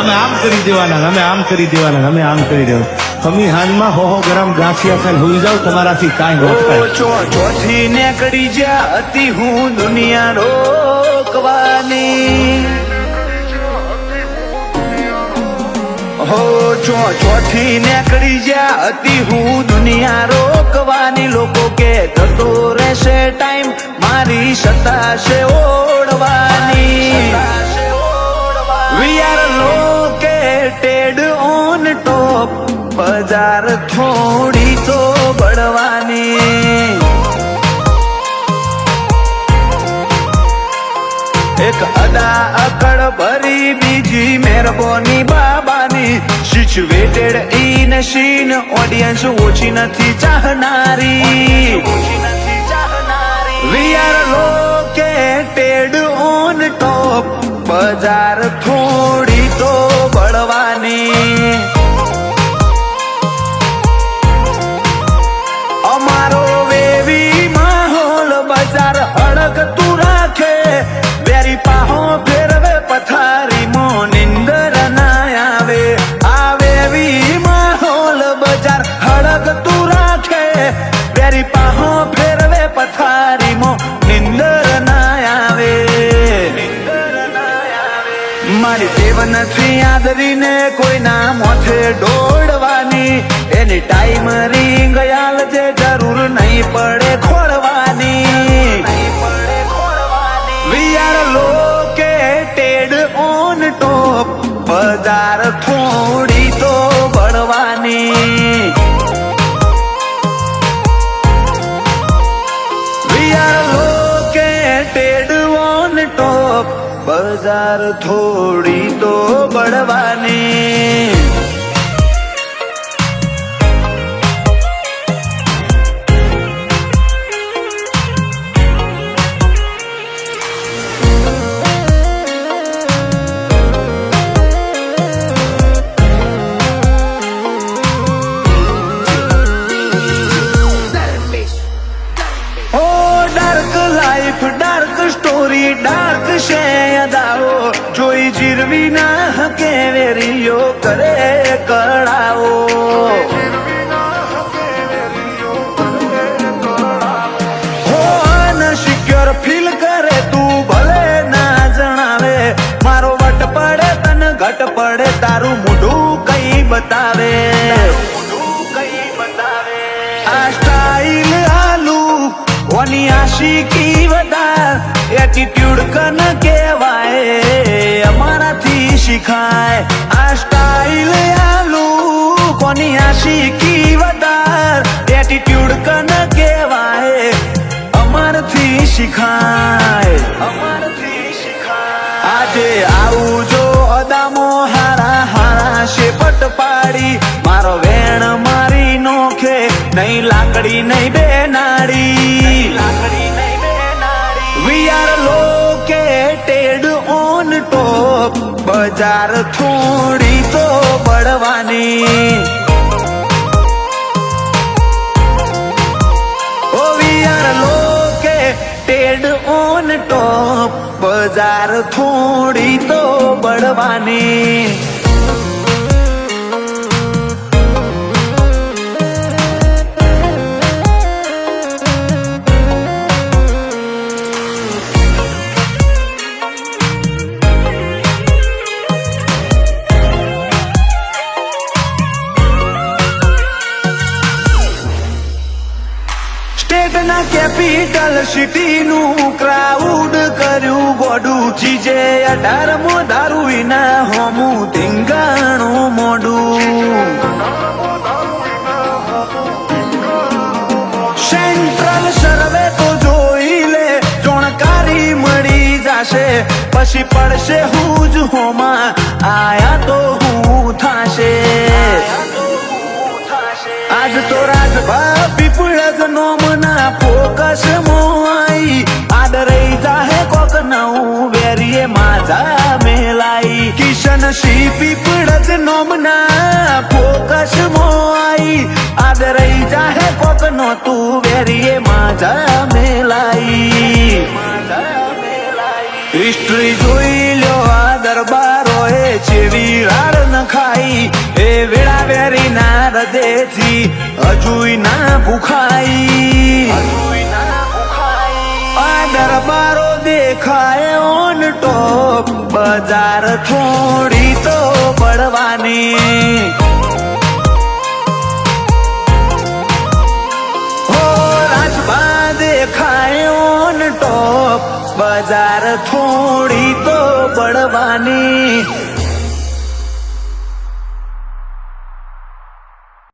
અમે આમ કરી દેવાના, અમે આમ કરી દેવાના, અમે આમ કરી દેવાના. તમે હાલમાં 100 ગ્રામ ગાંઠિયા ખાઈને હોઈ જાવ, તમારાથી કાંઈ ન થાય. ચોથી નીકળી જા હતી હું દુનિયા રોકવાની. હો ચોથી નીકળી જા હતી હું દુનિયા રોકવાની. લોકો કે થતો રહેશે ટાઈમ, મારી સત્તા છે ઓળવાની. We are located on top, બજાર થોડી તો બળવાની. એક અદા અકડ ભરી બીજી મહેરબાની બાબાની. સિચ્યુએટેડ ઇન સીન, ઓડિયન્સ ઓછી નથી ચાહનારી. We are located on top, બજાર થોડી તો બળવાની. અમારો વેવી માહોલ બજાર હળકતું રાખે. વેરી પાહો ફેરવે પથારી મો નિંદર ના આવે. આ વેવી માહોલ બજાર હળકતું રાખે. વેરી પાહો ફેરવે પથારી મો નિંદર ના આવે. મારી ટેવ નથી આદરીને કોઈના મોથે દોડવાની. એની ટાઈમ રિંગ યાલ જે જરૂર નહીં પડે ખોળવાની. We are located on top, બજાર થોડી તો બળવાની. We are located on top, બજાર થોડી તો બળવાની. ડાર્ક સ્ટોરી ડાર્ક છે અદાઓ. જોઈ જીરવી ના હકે વેરીઓ કરે કળાઓ. હો અનસિક્યોર ફીલ કરે તું ભલે ના જણાવે. મારો વટ પડે તને ઘટ પડે, તારું મોઢું કઈ બતાવે. આ સ્ટાઈલ આલુ ઓની આશિકી વધાર. એટીટ્યુડ કન કહેવાય, અમારાથી શીખાય. આ સ્ટાઈલ આલુ કોની આશિકી વધાર. એટીટ્યુડ કન કહેવાય, અમારથી શીખાય. આજે આવું જો અદામો હારા હારા શેપટ પાડી. મારો વેણ મારી નોખે, નહીં લાકડી નહીં બે નાડી. We are located on top, બજાર થોડી તો બળવાની. Oh, we are located on top, બજાર થોડી તો બળવાની. સ્ટેટના કેપિટલ સિટીનું ક્રાઉડ કર્યું ગોડું. જીજે 18મો દારૂ વિના હોમું ધીંગાણું મોડું. સેન્ટ્રલ સર્વે તો જોઈ લે, જોણકારી મળી જશે. પછી પડશે હું જ હોમાં, આયા તો હું થાશે. આજ તો રાજભા પીપળ જ નોમના ફોકસ મોઈ. આડ રહી જાહે કોક નવું વેરીએ માજા મેલાઈ. કિશન સી પીપળ જ નોમના ફોકસ મોઈ. આડ રહી જાહે કોક નો તું વેરીએ માજા મેલાઈ. હિસ્ટ્રી જોઈ લો આ દરબારો એ જેવી થોડી રાડ ન ખાઈ એ વેળા વેરી ના હૃદયથી હજુય ના ભૂખાઈ આ દરબારો દેખાય ઓન ટોપ બજાર થોડી તો પડવાની હો રાજભા દેખાય ઓન ટોપ બજાર થોડી તો પડવાની